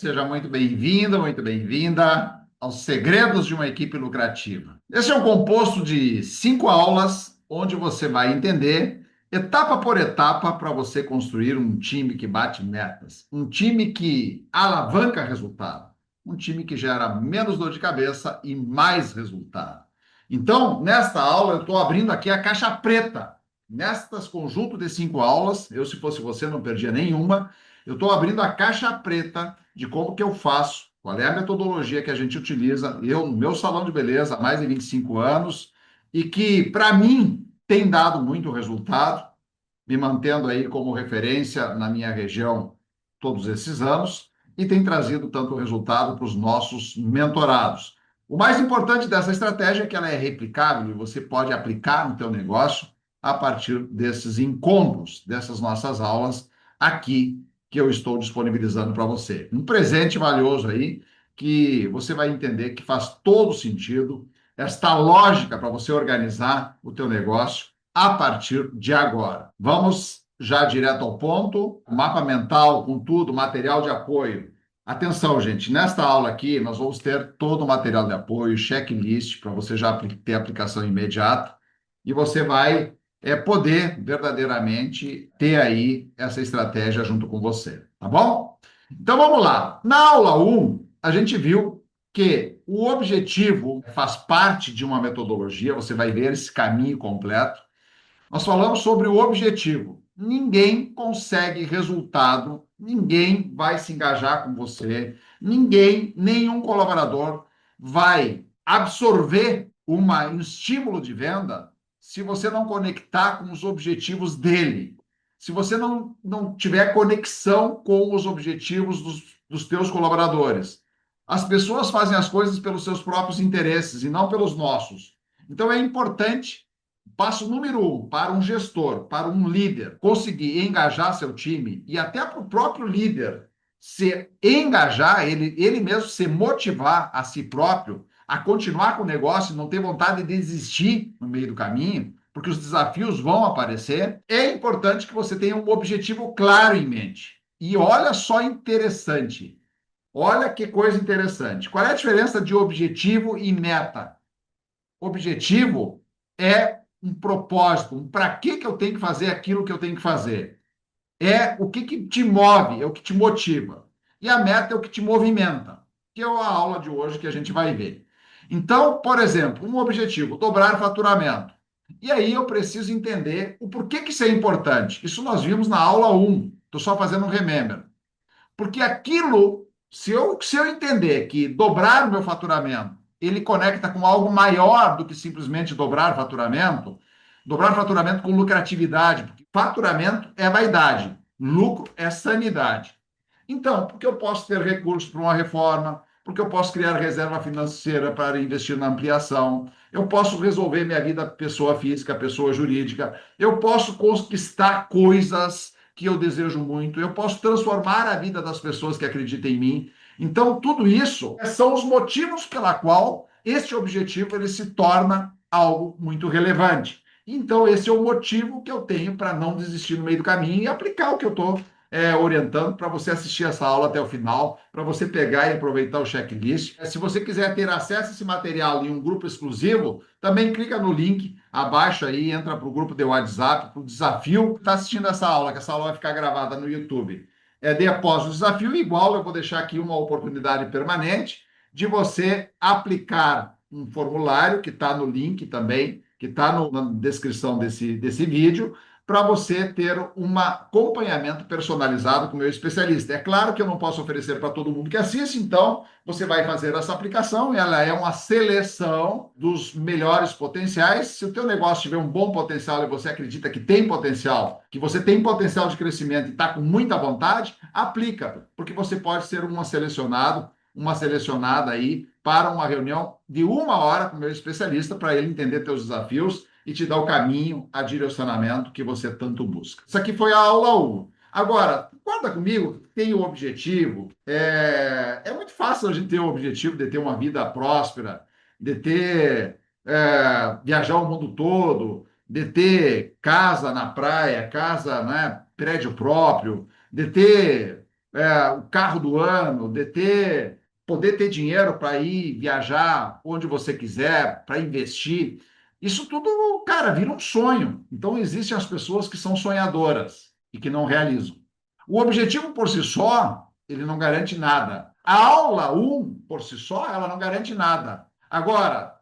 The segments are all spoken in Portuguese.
seja muito bem-vindo, muito bem-vinda aos Segredos de uma Equipe Lucrativa. Esse é um composto de 5 aulas, onde você vai entender, etapa por etapa, para você construir um time que bate metas, um time que alavanca resultado, um time que gera menos dor de cabeça e mais resultado. Então, nesta aula, eu estou abrindo aqui a caixa preta. Nestas conjunto de 5 aulas, eu, se fosse você, não perdia nenhuma. Eu estou abrindo a caixa preta de como que eu faço, qual é a metodologia que a gente utiliza, eu no meu salão de beleza há mais de 25 anos, e que, para mim, tem dado muito resultado, me mantendo aí como referência na minha região todos esses anos, e tem trazido tanto resultado para os nossos mentorados. O mais importante dessa estratégia é que ela é replicável e você pode aplicar no teu negócio a partir desses encontros, dessas nossas aulas aqui que eu estou disponibilizando para você. Um presente valioso aí que você vai entender que faz todo sentido esta lógica para você organizar o teu negócio a partir de agora. Vamos já direto ao ponto, mapa mental com tudo, material de apoio. Atenção, gente, nesta aula aqui nós vamos ter todo o material de apoio, checklist para você já ter aplicação imediata e você vai poder verdadeiramente ter aí essa estratégia junto com você, tá bom? Então vamos lá. Na aula 1, a gente viu que o objetivo faz parte de uma metodologia, você vai ver esse caminho completo. Nós falamos sobre o objetivo. Ninguém consegue resultado, ninguém vai se engajar com você, ninguém, nenhum colaborador vai absorver um estímulo de venda se você não conectar com os objetivos dele, se você não tiver conexão com os objetivos dos teus colaboradores. As pessoas fazem as coisas pelos seus próprios interesses e não pelos nossos. Então é importante. Passo número 1, para um gestor, para um líder, conseguir engajar seu time e até para o próprio líder se engajar, ele mesmo se motivar a si próprio a continuar com o negócio e não ter vontade de desistir no meio do caminho, porque os desafios vão aparecer, é importante que você tenha um objetivo claro em mente. E olha só interessante, olha que coisa interessante. Qual é a diferença de objetivo e meta? Objetivo é um propósito, um para que eu tenho que fazer aquilo que eu tenho que fazer. É o que te move, é o que te motiva. E a meta é o que te movimenta, que é a aula de hoje que a gente vai ver. Então, por exemplo, um objetivo, dobrar faturamento. E aí eu preciso entender o porquê que isso é importante. Isso nós vimos na aula 1. Estou só fazendo um remember. Porque aquilo, se eu entender que dobrar o meu faturamento, ele conecta com algo maior do que simplesmente dobrar faturamento com lucratividade, porque faturamento é vaidade, lucro é sanidade. Então, porque eu posso ter recursos para uma reforma, porque eu posso criar reserva financeira para investir na ampliação, eu posso resolver minha vida pessoa física, pessoa jurídica, eu posso conquistar coisas que eu desejo muito, eu posso transformar a vida das pessoas que acreditam em mim. Então, tudo isso são os motivos pela qual este objetivo ele se torna algo muito relevante. Então, esse é o motivo que eu tenho para não desistir no meio do caminho e aplicar o que eu estou orientando para você assistir essa aula até o final, para você pegar e aproveitar o checklist. Se você quiser ter acesso a esse material em um grupo exclusivo, também clica no link abaixo aí, entra para o grupo de WhatsApp, para o desafio. Está assistindo essa aula, que essa aula vai ficar gravada no YouTube. De após o desafio, igual eu vou deixar aqui uma oportunidade permanente de você aplicar um formulário que está no link também, que está na descrição desse vídeo, para você ter um acompanhamento personalizado com o meu especialista. É claro que eu não posso oferecer para todo mundo que assiste, então você vai fazer essa aplicação, ela é uma seleção dos melhores potenciais. Se o teu negócio tiver um bom potencial e você acredita que tem potencial, que você tem potencial de crescimento e está com muita vontade, aplica, porque você pode ser uma selecionada aí para uma reunião de 1 hora com o meu especialista para ele entender teus desafios e te dar o caminho, a direcionamento que você tanto busca. Isso aqui foi a aula 1. Agora, concorda comigo, tem o objetivo. É muito fácil a gente ter o objetivo de ter uma vida próspera, de ter viajar o mundo todo, de ter casa na praia, casa, né, prédio próprio, de ter o carro do ano, de ter, poder ter dinheiro para ir viajar onde você quiser, para investir. Isso tudo, cara, vira um sonho. Então, existem as pessoas que são sonhadoras e que não realizam. O objetivo por si só, ele não garante nada. A aula um por si só, ela não garante nada. Agora,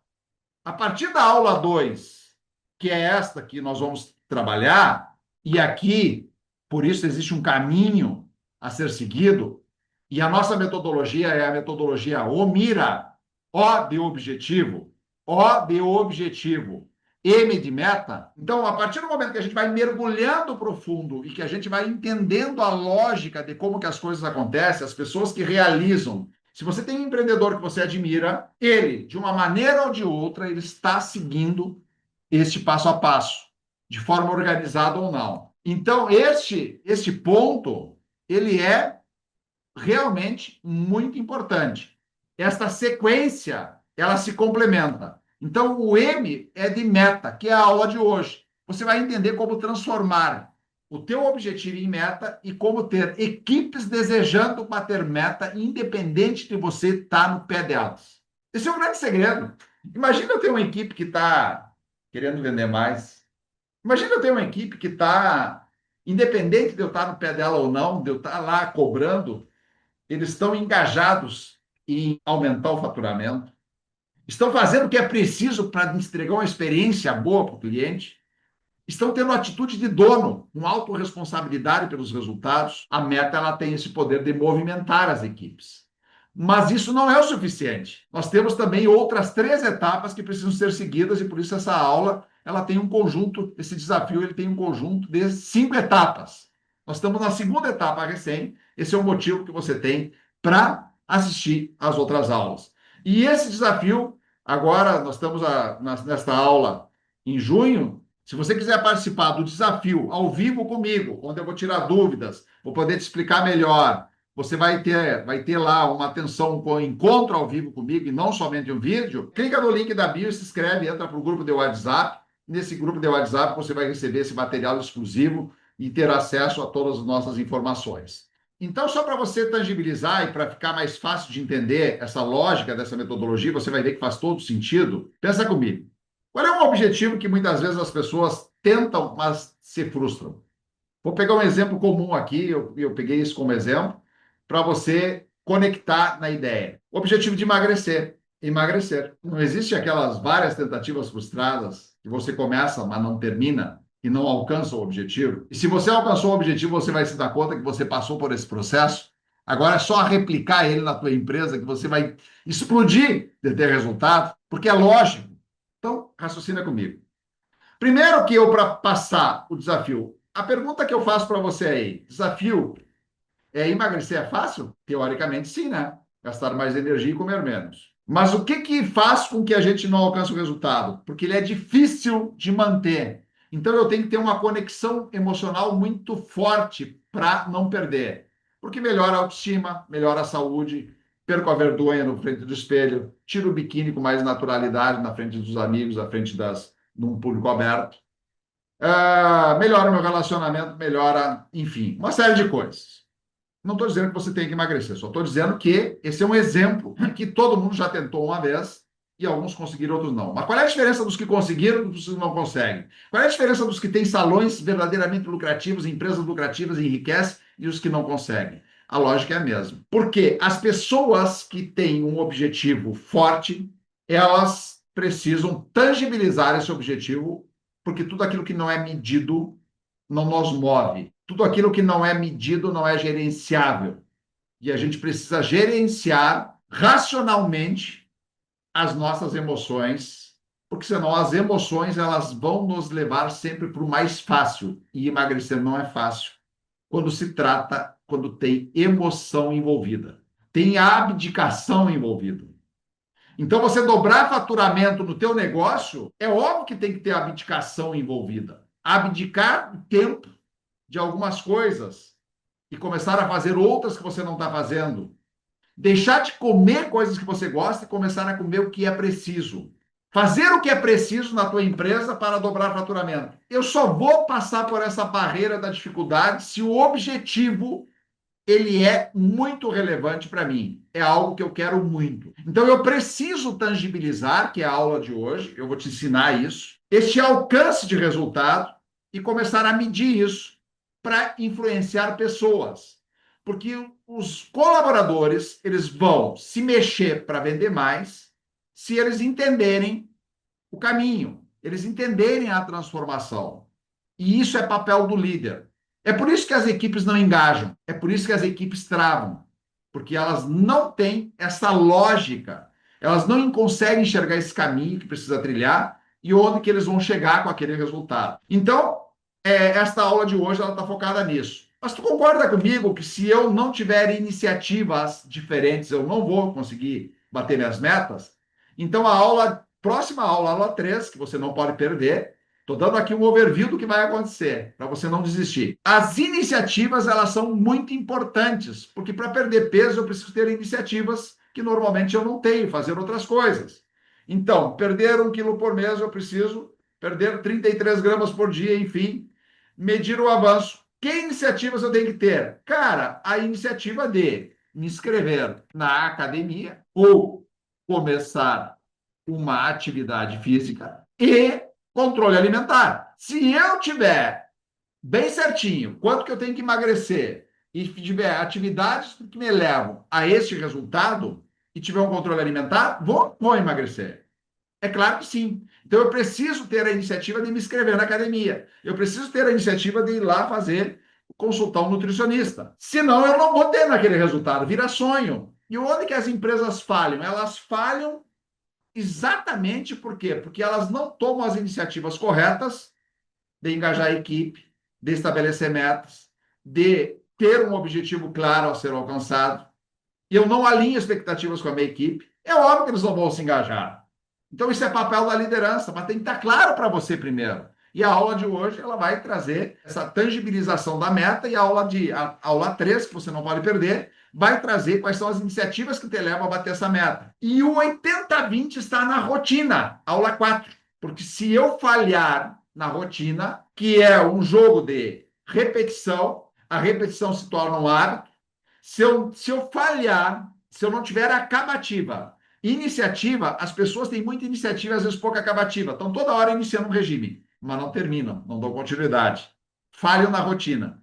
a partir da aula 2, que é esta que nós vamos trabalhar, e aqui, por isso, existe um caminho a ser seguido, e a nossa metodologia é a metodologia OMIRA, O de objetivo, O de objetivo, M de meta. Então, a partir do momento que a gente vai mergulhando profundo e que a gente vai entendendo a lógica de como que as coisas acontecem, as pessoas que realizam. Se você tem um empreendedor que você admira, ele, de uma maneira ou de outra, ele está seguindo este passo a passo, de forma organizada ou não. Então, este ponto, ele é realmente muito importante. Esta sequência, ela se complementa. Então, o M é de meta, que é a aula de hoje. Você vai entender como transformar o teu objetivo em meta e como ter equipes desejando bater meta, independente de você estar no pé delas. Esse é um grande segredo. Imagina eu ter uma equipe que está querendo vender mais. Imagina eu ter uma equipe que está, independente de eu estar no pé dela ou não, de eu estar lá cobrando, eles estão engajados em aumentar o faturamento, estão fazendo o que é preciso para entregar uma experiência boa para o cliente, estão tendo atitude de dono, com autorresponsabilidade pelos resultados. A meta ela tem esse poder de movimentar as equipes. Mas isso não é o suficiente. Nós temos também outras 3 etapas que precisam ser seguidas e por isso essa aula ela tem um conjunto, esse desafio ele tem um conjunto de 5 etapas. Nós estamos na segunda etapa recém. Esse é o motivo que você tem para assistir às outras aulas. E esse desafio, agora nós estamos nesta aula em junho. Se você quiser participar do desafio ao vivo comigo, onde eu vou tirar dúvidas, vou poder te explicar melhor, você vai ter lá uma atenção com encontro ao vivo comigo e não somente um vídeo. Clica no link da bio, se inscreve, entra para o grupo de WhatsApp. Nesse grupo de WhatsApp você vai receber esse material exclusivo e ter acesso a todas as nossas informações. Então, só para você tangibilizar e para ficar mais fácil de entender essa lógica dessa metodologia, você vai ver que faz todo sentido. Pensa comigo. Qual é um objetivo que muitas vezes as pessoas tentam, mas se frustram? Vou pegar um exemplo comum aqui, eu peguei isso como exemplo, para você conectar na ideia. O objetivo de emagrecer. Emagrecer. Não existe aquelas várias tentativas frustradas que você começa, mas não termina e não alcança o objetivo. E se você alcançou o objetivo, você vai se dar conta que você passou por esse processo. Agora é só replicar ele na tua empresa que você vai explodir de ter resultado, porque é lógico. Então, raciocina comigo. Primeiro que eu, para passar o desafio, a pergunta que eu faço para você aí, desafio emagrecer é fácil? Teoricamente, sim, né? Gastar mais energia e comer menos. Mas o que que faz com que a gente não alcance o resultado? Porque ele é difícil de manter. Então eu tenho que ter uma conexão emocional muito forte para não perder. Porque melhora a autoestima, melhora a saúde, perco a vergonha no frente do espelho, tiro o biquíni com mais naturalidade na frente dos amigos, na frente num público aberto. Melhora o meu relacionamento, melhora, enfim, uma série de coisas. Não estou dizendo que você tem que emagrecer, só estou dizendo que esse é um exemplo que todo mundo já tentou uma vez e alguns conseguiram, outros não. Mas qual é a diferença dos que conseguiram e dos que não conseguem? Qual é a diferença dos que têm salões verdadeiramente lucrativos, empresas lucrativas e enriquecem e os que não conseguem? A lógica é a mesma. Porque as pessoas que têm um objetivo forte, elas precisam tangibilizar esse objetivo, porque tudo aquilo que não é medido não nos move. Tudo aquilo que não é medido não é gerenciável. E a gente precisa gerenciar racionalmente as nossas emoções, porque senão as emoções elas vão nos levar sempre para o mais fácil. E emagrecer não é fácil quando tem emoção envolvida. Tem abdicação envolvida. Então, você dobrar faturamento no teu negócio, é óbvio que tem que ter abdicação envolvida. Abdicar o tempo de algumas coisas e começar a fazer outras que você não está fazendo. Deixar de comer coisas que você gosta e começar a comer o que é preciso. Fazer o que é preciso na tua empresa para dobrar faturamento. Eu só vou passar por essa barreira da dificuldade se o objetivo ele é muito relevante para mim. É algo que eu quero muito. Então, eu preciso tangibilizar, que é a aula de hoje, eu vou te ensinar isso, este alcance de resultado e começar a medir isso para influenciar pessoas. Porque os colaboradores, eles vão se mexer para vender mais se eles entenderem o caminho, eles entenderem a transformação. E isso é papel do líder. É por isso que as equipes não engajam, é por isso que as equipes travam, porque elas não têm essa lógica, elas não conseguem enxergar esse caminho que precisa trilhar e onde que eles vão chegar com aquele resultado. Então, esta aula de hoje ela está focada nisso. Mas tu concorda comigo que se eu não tiver iniciativas diferentes, eu não vou conseguir bater minhas metas? Então, próxima aula, aula 3, que você não pode perder, estou dando aqui um overview do que vai acontecer, para você não desistir. As iniciativas, elas são muito importantes, porque para perder peso eu preciso ter iniciativas que normalmente eu não tenho, fazer outras coisas. Então, perder 1 quilo por mês, eu preciso perder 33 gramas por dia, enfim, medir o avanço. Que iniciativas eu tenho que ter? Cara, a iniciativa de me inscrever na academia ou começar uma atividade física e controle alimentar. Se eu tiver bem certinho quanto que eu tenho que emagrecer e tiver atividades que me levam a este resultado e tiver um controle alimentar, vou emagrecer. É claro que sim. Então eu preciso ter a iniciativa de me inscrever na academia. Eu preciso ter a iniciativa de ir lá fazer, consultar um nutricionista. Senão eu não vou ter naquele resultado, vira sonho. E onde que as empresas falham? Elas falham exatamente por quê? Porque elas não tomam as iniciativas corretas de engajar a equipe, de estabelecer metas, de ter um objetivo claro a ser alcançado. E eu não alinho expectativas com a minha equipe. É óbvio que eles não vão se engajar. Então, isso é papel da liderança, mas tem que estar claro para você primeiro. E a aula de hoje ela vai trazer essa tangibilização da meta e a aula 3, que você não pode perder, vai trazer quais são as iniciativas que te levam a bater essa meta. E o 80-20 está na rotina, aula 4. Porque se eu falhar na rotina, que é um jogo de repetição, a repetição se torna um hábito. Se eu falhar, se eu não tiver acabativa, iniciativa, as pessoas têm muita iniciativa, às vezes pouca acabativa. Estão toda hora iniciando um regime, mas não terminam, não dão continuidade. Falham na rotina.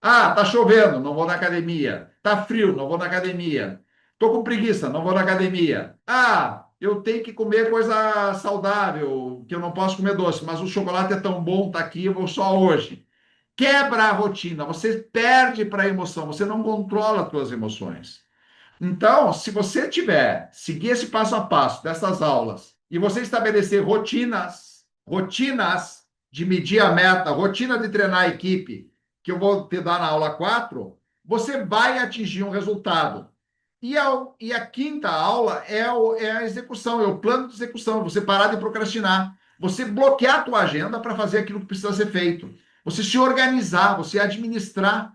Ah, tá chovendo, não vou na academia. Tá frio, não vou na academia. Tô com preguiça, não vou na academia. Ah, eu tenho que comer coisa saudável, que eu não posso comer doce, mas o chocolate é tão bom, tá aqui, eu vou só hoje. Quebra a rotina, você perde para a emoção, você não controla as suas emoções. Então, se você seguir esse passo a passo dessas aulas e você estabelecer rotinas de medir a meta, rotina de treinar a equipe, que eu vou te dar na aula 4, você vai atingir um resultado. E a quinta aula é a execução, é o plano de execução, você parar de procrastinar, você bloquear a tua agenda para fazer aquilo que precisa ser feito, você se organizar, você administrar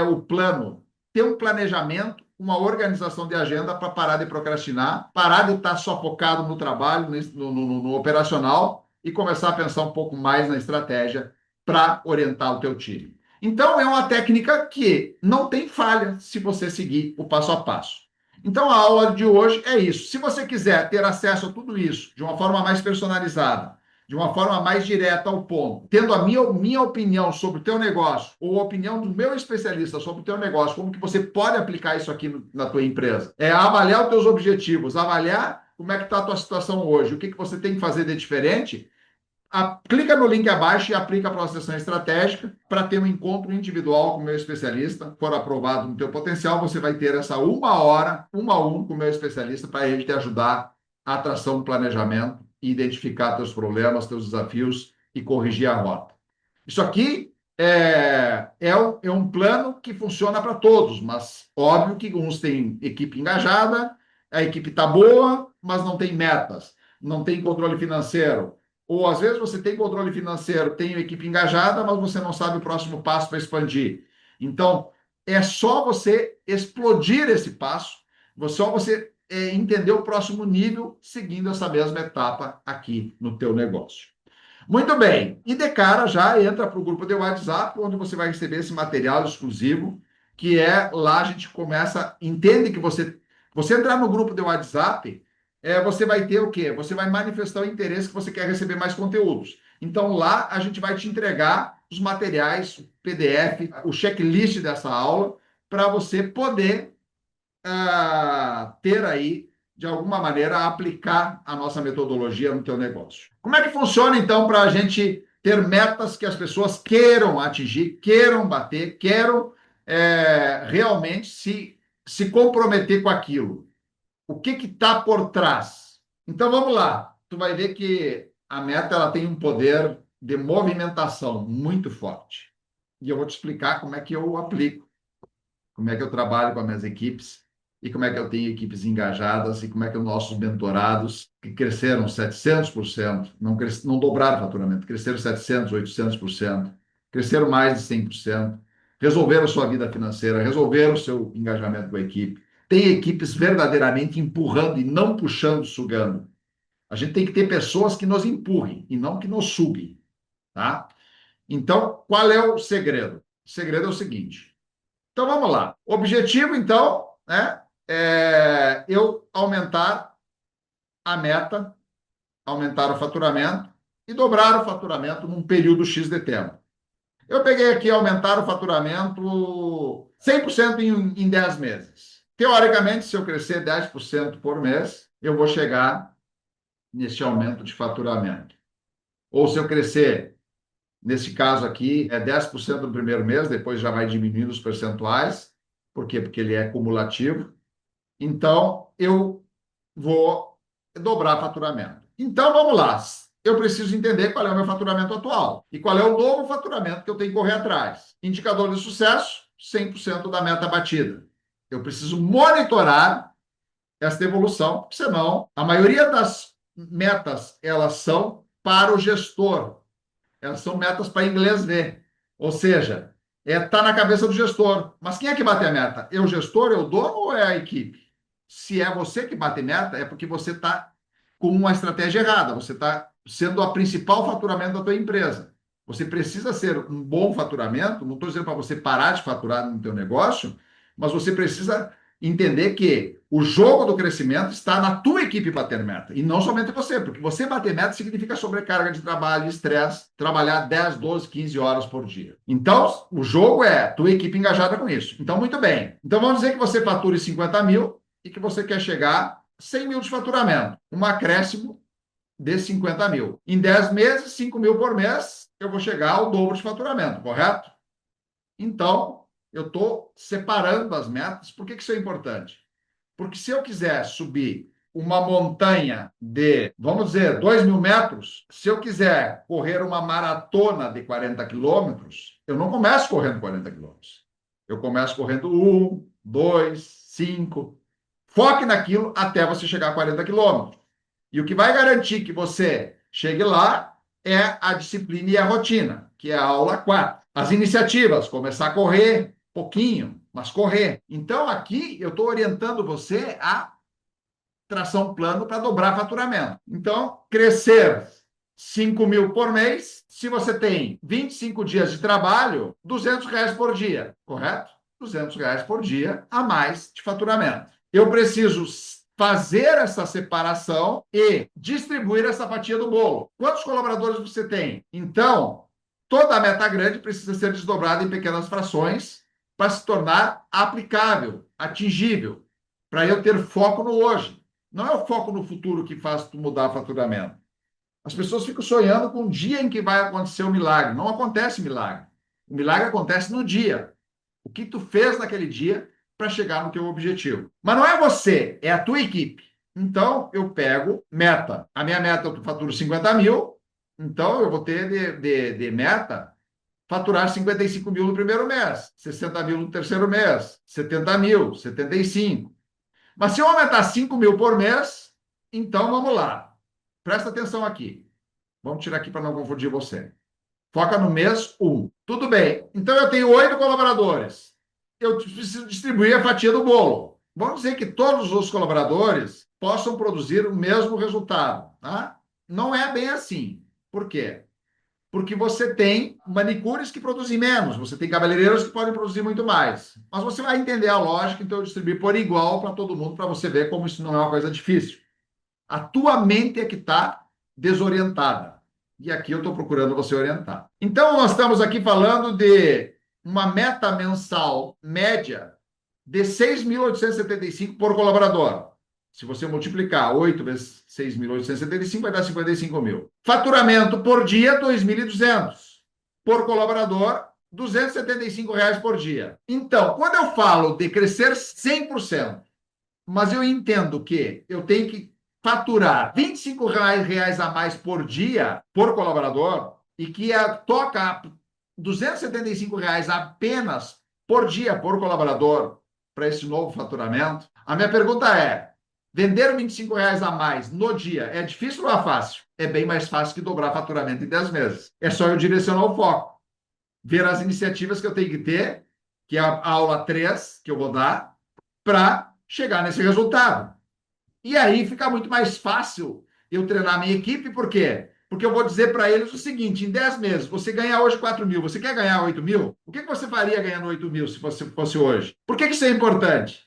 o plano, ter um planejamento, uma organização de agenda para parar de procrastinar, parar de estar só focado no trabalho, no operacional e começar a pensar um pouco mais na estratégia para orientar o teu time. Então, é uma técnica que não tem falha se você seguir o passo a passo. Então, a aula de hoje é isso. Se você quiser ter acesso a tudo isso de uma forma mais personalizada, de uma forma mais direta ao ponto, tendo a minha opinião sobre o teu negócio, ou a opinião do meu especialista sobre o teu negócio, como que você pode aplicar isso aqui na tua empresa. É avaliar os teus objetivos, avaliar como é que está a tua situação hoje, o que você tem que fazer de diferente. Clica no link abaixo e aplica a processação estratégica para ter um encontro individual com o meu especialista. For aprovado no teu potencial, você vai ter essa 1 hora, 1 a 1, com o meu especialista para ele te ajudar a tração do planejamento e identificar teus problemas, teus desafios e corrigir a rota. Isso aqui é um plano que funciona para todos, mas óbvio que uns têm equipe engajada, a equipe está boa, mas não tem metas, não tem controle financeiro. Ou às vezes você tem controle financeiro, tem equipe engajada, mas você não sabe o próximo passo para expandir. Então, é só você explodir esse passo, só você entender o próximo nível seguindo essa mesma etapa aqui no teu negócio. Muito bem. E de cara já entra para o grupo de WhatsApp, onde você vai receber esse material exclusivo que é lá a gente começa, entende que você entrar no grupo do WhatsApp, você vai ter o quê? Você vai manifestar o interesse que você quer receber mais conteúdos. Então lá a gente vai te entregar os materiais, o PDF, o checklist dessa aula, para você poder ter aí, de alguma maneira, aplicar a nossa metodologia no teu negócio. Como é que funciona, então, para a gente ter metas que as pessoas queiram atingir, queiram bater, queiram realmente se comprometer com aquilo? O que está por trás? Então, vamos lá. Tu vai ver que a meta ela tem um poder de movimentação muito forte. E eu vou te explicar como é que eu aplico, como é que eu trabalho com as minhas equipes e como é que eu tenho equipes engajadas e como é que os nossos mentorados, que cresceram 700%, não dobraram o faturamento, cresceram 700, 800%, cresceram mais de 100%, resolveram sua vida financeira, resolveram o seu engajamento com a equipe. Tem equipes verdadeiramente empurrando e não puxando, sugando. A gente tem que ter pessoas que nos empurrem e não que nos suguem, tá? Então, qual é o segredo? O segredo é o seguinte. Então vamos lá. Objetivo, então, né, é eu aumentar a meta, aumentar o faturamento e dobrar o faturamento num período X de tempo. Eu peguei aqui aumentar o faturamento 100% em 10 meses. Teoricamente, se eu crescer 10% por mês, eu vou chegar nesse aumento de faturamento. Ou se eu crescer, nesse caso aqui, 10% no primeiro mês, depois já vai diminuindo os percentuais. Por quê? Porque ele é cumulativo. Então, eu vou dobrar faturamento. Então, vamos lá. Eu preciso entender qual é o meu faturamento atual e qual é o novo faturamento que eu tenho que correr atrás. Indicador de sucesso, 100% da meta batida. Eu preciso monitorar essa evolução, porque senão a maioria das metas, elas são para o gestor. Elas são metas para inglês ver. Ou seja, tá na cabeça do gestor. Mas quem é que bate a meta? É o gestor, é o dono ou é a equipe? Se é você que bate meta, é porque você está com uma estratégia errada. Você está sendo a principal faturamento da tua empresa. Você precisa ser um bom faturamento. Não estou dizendo para você parar de faturar no teu negócio, mas você precisa entender que o jogo do crescimento está na tua equipe bater meta, e não somente você, porque você bater meta significa sobrecarga de trabalho, estresse, trabalhar 10, 12, 15 horas por dia. Então, o jogo é tua equipe engajada com isso. Então, muito bem. Então, vamos dizer que você fature 50 mil e que você quer chegar a 100 mil de faturamento, um acréscimo de 50 mil. Em 10 meses, 5 mil por mês, eu vou chegar ao dobro de faturamento, correto? Então, eu estou separando as metas. Por que isso é importante? Porque se eu quiser subir uma montanha de, vamos dizer, 2.000 metros, se eu quiser correr uma maratona de 40 quilômetros, eu não começo correndo 40 quilômetros. Eu começo correndo 1, 2, 5. Foque naquilo até você chegar a 40 quilômetros. E o que vai garantir que você chegue lá é a disciplina e a rotina, que é a aula 4. As iniciativas, começar a correr pouquinho, mas correr. Então, aqui eu estou orientando você a traçar um plano para dobrar faturamento. Então, crescer 5 mil por mês, se você tem 25 dias de trabalho, R$ 200 por dia, correto? R$ 200 por dia a mais de faturamento. Eu preciso fazer essa separação e distribuir essa fatia do bolo. Quantos colaboradores você tem? Então, toda a meta grande precisa ser desdobrada em pequenas frações para se tornar aplicável, atingível, para eu ter foco no hoje. Não é o foco no futuro que faz tu mudar o faturamento. As pessoas ficam sonhando com o dia em que vai acontecer o milagre. Não acontece milagre. O milagre acontece no dia. O que tu fez naquele dia para chegar no teu objetivo. Mas não é você, é a tua equipe. Então, eu pego meta. A minha meta, eu faturo 50 mil, então eu vou ter de meta faturar 55 mil no primeiro mês, 60 mil no terceiro mês, 70 mil, 75. Mas se eu aumentar 5 mil por mês, então vamos lá. Presta atenção aqui. Vamos tirar aqui para não confundir você. Foca no mês 1. Tudo bem. Então eu tenho 8 colaboradores. Eu preciso distribuir a fatia do bolo. Vamos dizer que todos os colaboradores possam produzir o mesmo resultado. Tá? Não é bem assim. Por quê? Porque você tem manicures que produzem menos, você tem cabeleireiros que podem produzir muito mais. Mas você vai entender a lógica, então eu distribuí por igual para todo mundo, para você ver como isso não é uma coisa difícil. A tua mente é que está desorientada. E aqui eu estou procurando você orientar. Então, nós estamos aqui falando de uma meta mensal média de 6.875 por colaborador. Se você multiplicar 8 vezes 6.875, vai dar 55 mil. Faturamento por dia, 2.200. Por colaborador, R$ 275 por dia. Então, quando eu falo de crescer 100%, mas eu entendo que eu tenho que faturar R$ 25 a mais por dia por colaborador e que toca R$ 275 apenas por dia por colaborador para esse novo faturamento. A minha pergunta é: vender R$ 25 a mais no dia é difícil ou é fácil? É bem mais fácil que dobrar faturamento em 10 meses. É só eu direcionar o foco, ver as iniciativas que eu tenho que ter, que é a aula 3 que eu vou dar, para chegar nesse resultado. E aí fica muito mais fácil eu treinar a minha equipe, por quê? Porque eu vou dizer para eles o seguinte: em 10 meses, você ganha hoje 4 mil, você quer ganhar 8 mil? O que você faria ganhando 8 mil se fosse hoje? Por que isso é importante?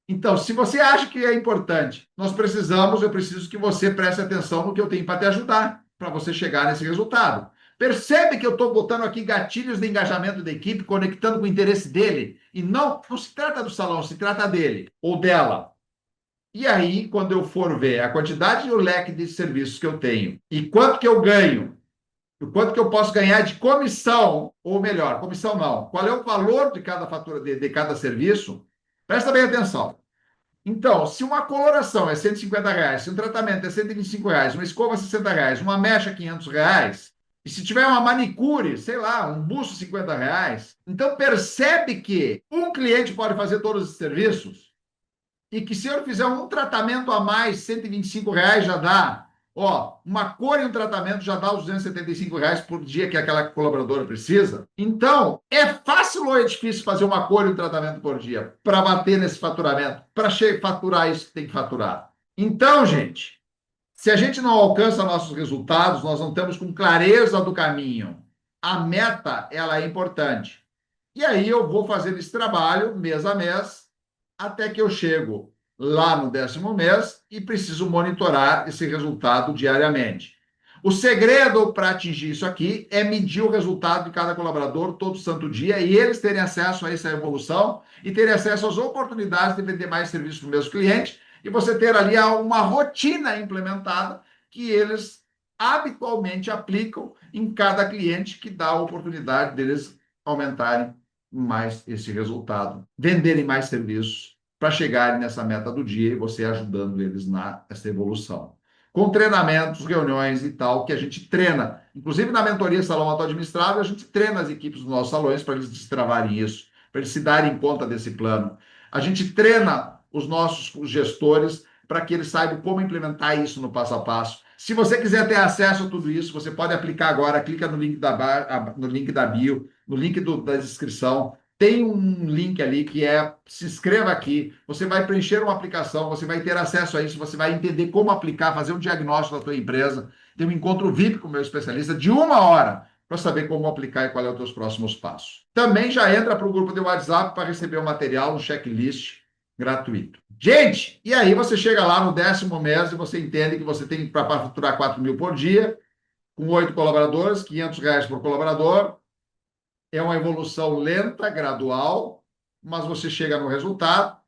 Então, se você acha que é importante, eu preciso que você preste atenção no que eu tenho para te ajudar, para você chegar nesse resultado. Percebe que eu estou botando aqui gatilhos de engajamento da equipe, conectando com o interesse dele, e não se trata do salão, se trata dele ou dela. E aí, quando eu for ver a quantidade e o leque de serviços que eu tenho e quanto que eu ganho, o quanto que eu posso ganhar de comissão, ou melhor, comissão não, qual é o valor de cada fatura, de cada serviço, presta bem atenção. Então, se uma coloração é R$ 150, se um tratamento é R$ 125, uma escova R$ 60, uma mecha R$ 500, e se tiver uma manicure, sei lá, um buço R$ 50, então percebe que um cliente pode fazer todos os serviços e que se eu fizer um tratamento a mais, R$ 125 já dá. Ó, uma cor e um tratamento já dá os R$ 275 por dia que aquela colaboradora precisa. Então, é fácil ou é difícil fazer uma cor e um tratamento por dia para bater nesse faturamento, para faturar isso que tem que faturar? Então, gente, se a gente não alcança nossos resultados, nós não estamos com clareza do caminho. A meta, ela é importante. E aí eu vou fazendo esse trabalho mês a mês, até que eu chego lá no 10º mês e preciso monitorar esse resultado diariamente. O segredo para atingir isso aqui é medir o resultado de cada colaborador todo santo dia e eles terem acesso a essa evolução e terem acesso às oportunidades de vender mais serviços para os meus clientes e você ter ali uma rotina implementada que eles habitualmente aplicam em cada cliente que dá a oportunidade deles aumentarem mais esse resultado, venderem mais serviços para chegarem nessa meta do dia e você ajudando eles nessa evolução. Com treinamentos, reuniões e tal, que a gente treina. Inclusive na mentoria Salão Auto-Administrável, a gente treina as equipes dos nossos salões para eles destravarem isso, para eles se darem conta desse plano. A gente treina os nossos gestores para que eles saibam como implementar isso no passo a passo. Se você quiser ter acesso a tudo isso, você pode aplicar agora, clica no link da bio, no link da descrição. Tem um link ali que é se inscreva aqui. Você vai preencher uma aplicação, você vai ter acesso a isso, você vai entender como aplicar, fazer um diagnóstico da tua empresa. Tem um encontro VIP com o meu especialista de 1 hora para saber como aplicar e qual é os teus próximos passos. Também já entra para o grupo de WhatsApp para receber o material, um checklist gratuito. Gente, e aí você chega lá no 10º mês e você entende que você tem para faturar 4 mil por dia, com 8 colaboradores, R$ 500 por colaborador. É uma evolução lenta, gradual, mas você chega no resultado.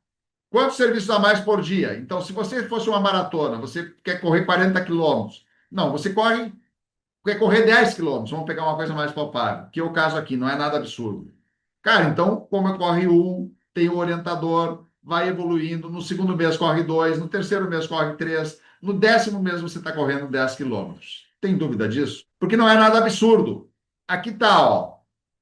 Quantos serviços a mais por dia? Então, se você fosse uma maratona, você quer correr 40 quilômetros. Não, você quer correr 10 quilômetros. Vamos pegar uma coisa mais palpável, que é o caso aqui, não é nada absurdo. Cara, então, como eu corre um, tem o orientador, vai evoluindo. No segundo mês corre 2, no terceiro mês corre 3, no 10º mês você está correndo 10 quilômetros. Tem dúvida disso? Porque não é nada absurdo. Aqui tá, ó.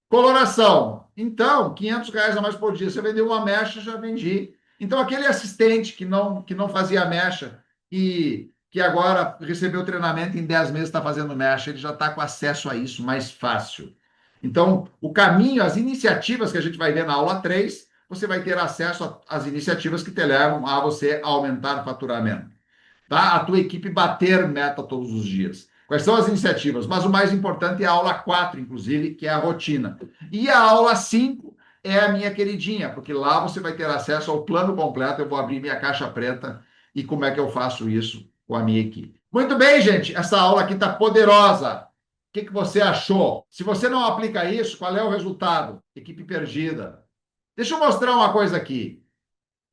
Coloração. Então, R$ 500 a mais por dia. Você vendeu uma mecha, já vendi. Então, aquele assistente que não fazia mecha e que agora recebeu treinamento em 10 meses está fazendo mecha, ele já está com acesso a isso mais fácil. Então, o caminho, as iniciativas que a gente vai ver na aula 3, você vai ter acesso às iniciativas que te levam a você aumentar o faturamento. Tá? A tua equipe bater meta todos os dias. Quais são as iniciativas? Mas o mais importante é a aula 4, inclusive, que é a rotina. E a aula 5 é a minha queridinha, porque lá você vai ter acesso ao plano completo. Eu vou abrir minha caixa preta e como é que eu faço isso com a minha equipe. Muito bem, gente. Essa aula aqui está poderosa. O que você achou? Se você não aplica isso, qual é o resultado? Equipe perdida. Deixa eu mostrar uma coisa aqui.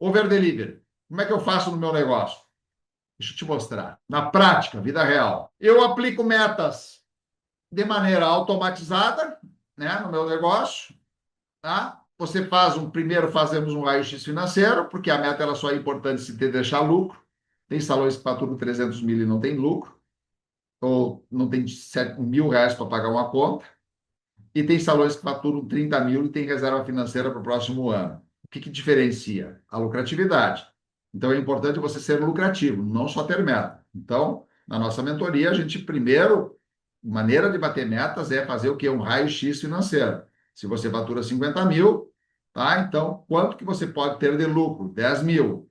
Over delivery. Como é que eu faço no meu negócio? Deixa eu te mostrar. Na prática, vida real. Eu aplico metas de maneira automatizada, né, no meu negócio, tá? Você faz primeiro fazemos um raio-x financeiro, porque a meta ela só é importante se te deixar lucro. Tem salões que faturam 300 mil e não tem lucro, ou não tem R$ 1.000 para pagar uma conta. E tem salões que faturam 30 mil e tem reserva financeira para o próximo ano. O que diferencia? A lucratividade. Então, é importante você ser lucrativo, não só ter meta. Então, na nossa mentoria, a gente primeiro, maneira de bater metas é fazer o quê? Um raio-x financeiro. Se você fatura 50 mil, tá? Então, quanto que você pode ter de lucro? 10 mil.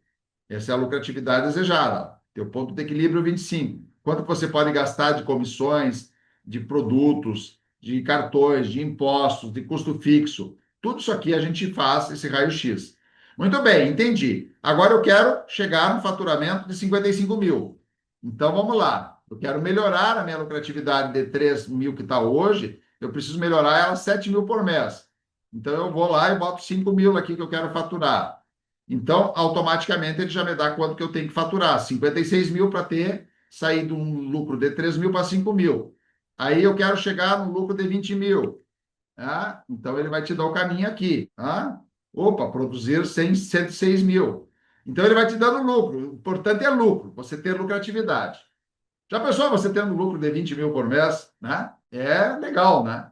Essa é a lucratividade desejada. Teu ponto de equilíbrio 25. Quanto você pode gastar de comissões, de produtos, de cartões, de impostos, de custo fixo? Tudo isso aqui a gente faz esse raio-x. Muito bem, entendi. Agora eu quero chegar no faturamento de 55 mil. Então vamos lá. Eu quero melhorar a minha lucratividade de 3 mil que está hoje. Eu preciso melhorar ela 7 mil por mês. Então eu vou lá e boto 5 mil aqui que eu quero faturar. Então, automaticamente, ele já me dá quanto que eu tenho que faturar. 56 mil para sair de um lucro de 3 mil para 5 mil. Aí eu quero chegar no lucro de 20 mil. Tá? Então, ele vai te dar o caminho aqui. Tá? Opa, produzir 106 mil. Então, ele vai te dando lucro. O importante é lucro, você ter lucratividade. Já pensou você tendo lucro de 20 mil por mês? Né? É legal, né?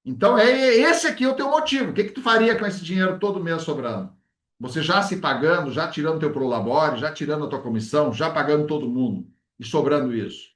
Então, esse aqui é o teu motivo. O que tu faria com esse dinheiro todo mês sobrando? Você já se pagando, já tirando teu prolabore, já tirando a tua comissão, já pagando todo mundo e sobrando isso.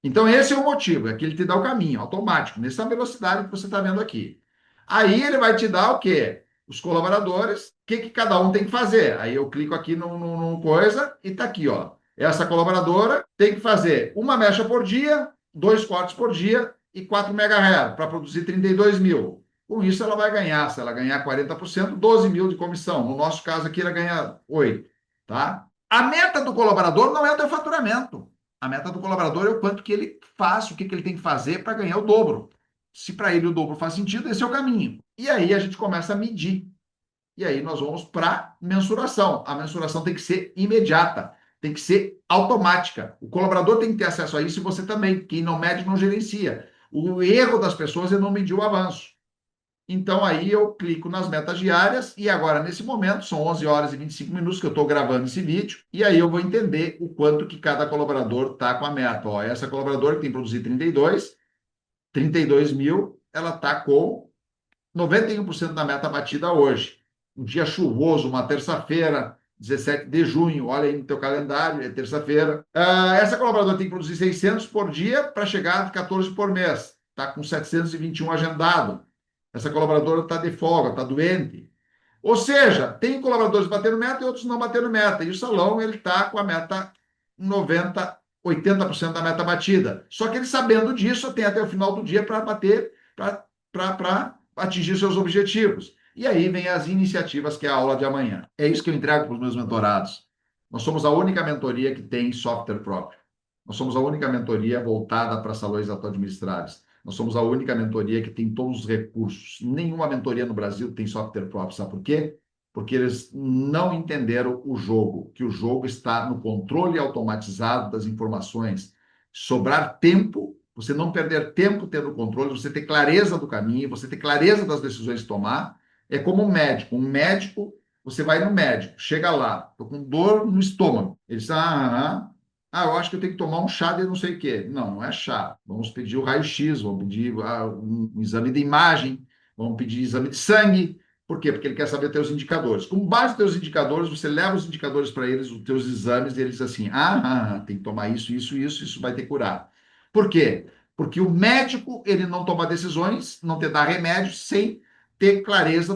Então, esse é o motivo, é que ele te dá o caminho automático, nessa velocidade que você está vendo aqui. Aí ele vai te dar o quê? Os colaboradores, o que cada um tem que fazer. Aí eu clico aqui no coisa e está aqui, ó. Essa colaboradora tem que fazer uma mecha por dia, 2 cortes por dia e 4 megahertz para produzir 32 mil. Com isso, ela vai ganhar, se ela ganhar 40%, 12 mil de comissão. No nosso caso aqui, ela ganha 8, tá? A meta do colaborador não é o teu faturamento. A meta do colaborador é o quanto que ele faz, o que ele tem que fazer para ganhar o dobro. Se para ele o dobro faz sentido, esse é o caminho. E aí a gente começa a medir. E aí nós vamos para mensuração. A mensuração tem que ser imediata, tem que ser automática. O colaborador tem que ter acesso a isso e você também. Quem não mede não gerencia. O erro das pessoas é não medir o avanço. Então, aí eu clico nas metas diárias e agora, nesse momento, são 11 horas e 25 minutos que eu estou gravando esse vídeo e aí eu vou entender o quanto que cada colaborador está com a meta. Ó, essa colaboradora que tem que produzir 32 mil, ela está com 91% da meta batida hoje. Um dia chuvoso, uma terça-feira, 17 de junho, olha aí no teu calendário, é terça-feira. Essa colaboradora tem que produzir 600 por dia para chegar a 14 por mês. Está com 721 agendado. Essa colaboradora está de folga, está doente. Ou seja, tem colaboradores batendo meta e outros não batendo meta. E o salão ele está com a meta 90, 80% da meta batida. Só que ele sabendo disso, tem até o final do dia para bater, para atingir seus objetivos. E aí vem as iniciativas, que é a aula de amanhã. É isso que eu entrego para os meus mentorados. Nós somos a única mentoria que tem software próprio. Nós somos a única mentoria voltada para salões auto-administrados. Nós somos a única mentoria que tem todos os recursos. Nenhuma mentoria no Brasil tem software próprio. Sabe por quê? Porque eles não entenderam o jogo, que o jogo está no controle automatizado das informações. Sobrar tempo, você não perder tempo tendo controle, você ter clareza do caminho, você ter clareza das decisões que tomar. É como um médico. Um médico, você vai no médico, chega lá, estou com dor no estômago. Ele diz, eu acho que eu tenho que tomar um chá de não sei o quê. Não, não é chá. Vamos pedir o raio-x, vamos pedir um exame de imagem, vamos pedir exame de sangue. Por quê? Porque ele quer saber teus indicadores. Com base nos teus indicadores, você leva os indicadores para eles, os teus exames, e eles dizem assim, tem que tomar isso vai te curar. Por quê? Porque o médico, ele não toma decisões, não te dá remédio sem ter clareza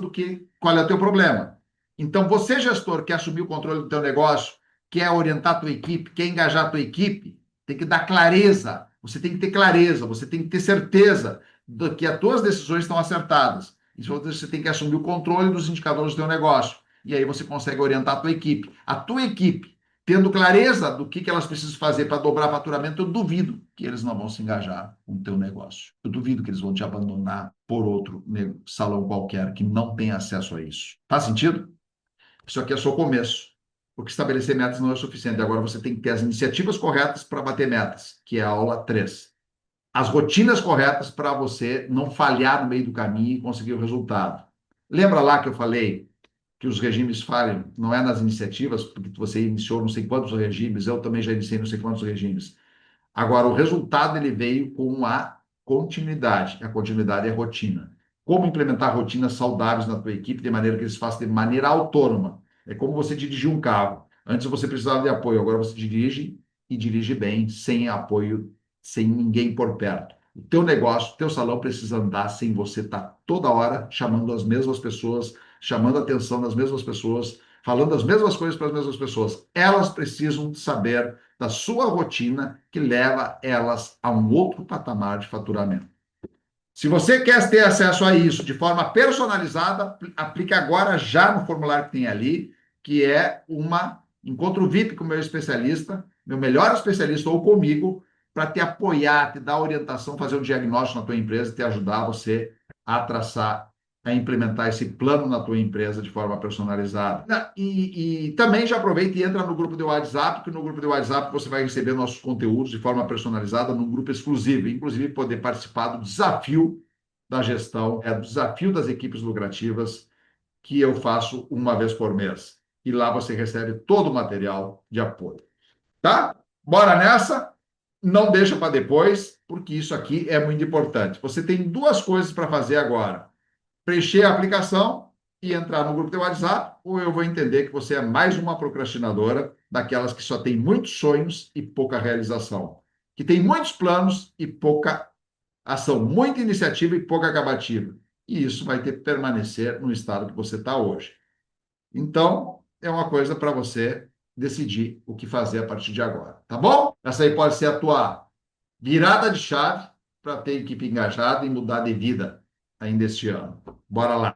qual é o teu problema. Então, você, gestor, que assumiu o controle do teu negócio, quer orientar a tua equipe, quer engajar a tua equipe, tem que dar clareza. Você tem que ter clareza, você tem que ter certeza de que as tuas decisões estão acertadas. Então, você tem que assumir o controle dos indicadores do teu negócio. E aí você consegue orientar a tua equipe. A tua equipe, tendo clareza do que elas precisam fazer para dobrar faturamento, eu duvido que eles não vão se engajar com o teu negócio. Eu duvido que eles vão te abandonar por outro salão qualquer que não tem acesso a isso. Faz sentido? Isso aqui é só o começo. Porque estabelecer metas não é suficiente. Agora você tem que ter as iniciativas corretas para bater metas, que é a aula 3. As rotinas corretas para você não falhar no meio do caminho e conseguir o resultado. Lembra lá que eu falei que os regimes falham? Não é nas iniciativas, porque você iniciou não sei quantos regimes, eu também já iniciei não sei quantos regimes. Agora, o resultado ele veio com a continuidade. A continuidade é rotina. Como implementar rotinas saudáveis na tua equipe de maneira que eles façam de maneira autônoma. É como você dirigir um carro. Antes você precisava de apoio, agora você dirige e dirige bem, sem apoio, sem ninguém por perto. O teu negócio, o teu salão precisa andar sem você estar toda hora chamando as mesmas pessoas, chamando a atenção das mesmas pessoas, falando as mesmas coisas para as mesmas pessoas. Elas precisam saber da sua rotina que leva elas a um outro patamar de faturamento. Se você quer ter acesso a isso de forma personalizada, aplique agora já no formulário que tem ali, que é uma encontro VIP com o meu especialista, meu melhor especialista ou comigo, para te apoiar, te dar orientação, fazer um diagnóstico na tua empresa, te ajudar você a traçar, a implementar esse plano na tua empresa de forma personalizada. E também já aproveita e entra no grupo de WhatsApp, que no grupo de WhatsApp você vai receber nossos conteúdos de forma personalizada num grupo exclusivo, inclusive poder participar do desafio da gestão, do desafio das equipes lucrativas que eu faço uma vez por mês. E lá você recebe todo o material de apoio. Tá? Bora nessa? Não deixa para depois, porque isso aqui é muito importante. Você tem duas coisas para fazer agora: preencher a aplicação e entrar no grupo de WhatsApp, ou eu vou entender que você é mais uma procrastinadora, daquelas que só tem muitos sonhos e pouca realização, que tem muitos planos e pouca ação, muita iniciativa e pouca acabativa. E isso vai ter que permanecer no estado que você está hoje. Então, é uma coisa para você decidir o que fazer a partir de agora, tá bom? Essa aí pode ser a tua virada de chave para ter equipe engajada e mudar de vida ainda este ano. Bora lá.